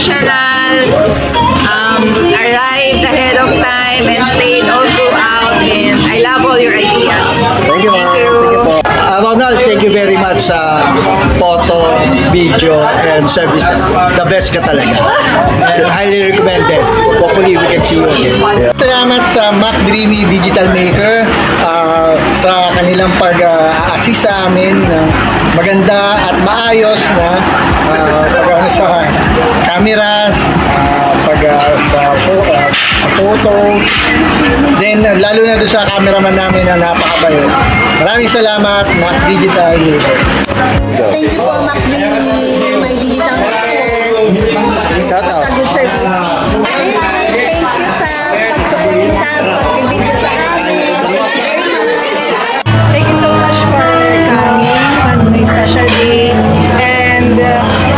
professional, arrived ahead of time and stayed all throughout, and I love all your ideas. Thank you, ma'am. Thank you. Thank you po. Ronald, thank you very much sa photo, video, and services. The best ka talaga. And highly recommended. Hopefully, we can see you again. Salamat sa Mac Dreamy Digital Maker sa kanilang pag-assist sa amin ng maganda at maayos na sa cameras, sa photo, then lalo na doon sa cameraman namin na napakabayot. Maraming salamat, Mac Digital Maker. Thank you po, Mac Dreamy, my digital maker. Shout out. Sa good service. Thank you sa pag-support sa pag-video sa amin. Thank you so much for coming on my special day, and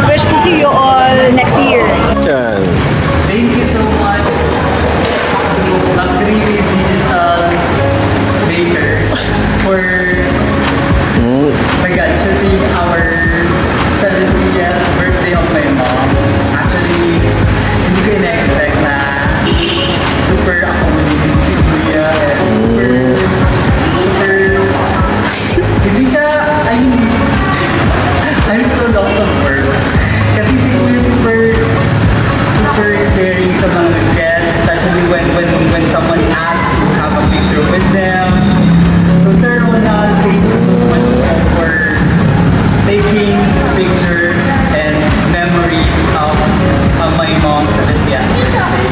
wish to see you all next year. Thank you so much to Mac Dreamy Digital Maker for shooting our 70th birthday of my mom. Actually, hindi ko na-expect na super accommodating si Kuya and hindi siya, I'm so lost of words. Kasi si Kuya super caring sa mga guests, especially when someone asks to have a picture with them. So Sir Ronald, thank you so much for taking pictures and memories of my mom's 70th birthday.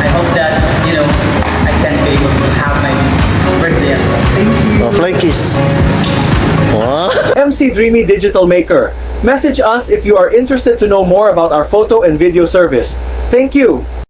I hope that, I can be able to have my birthday as well. Thank you. Flying kiss. MC Dreamy Digital Maker. Message us if you are interested to know more about our photo and video service. Thank you.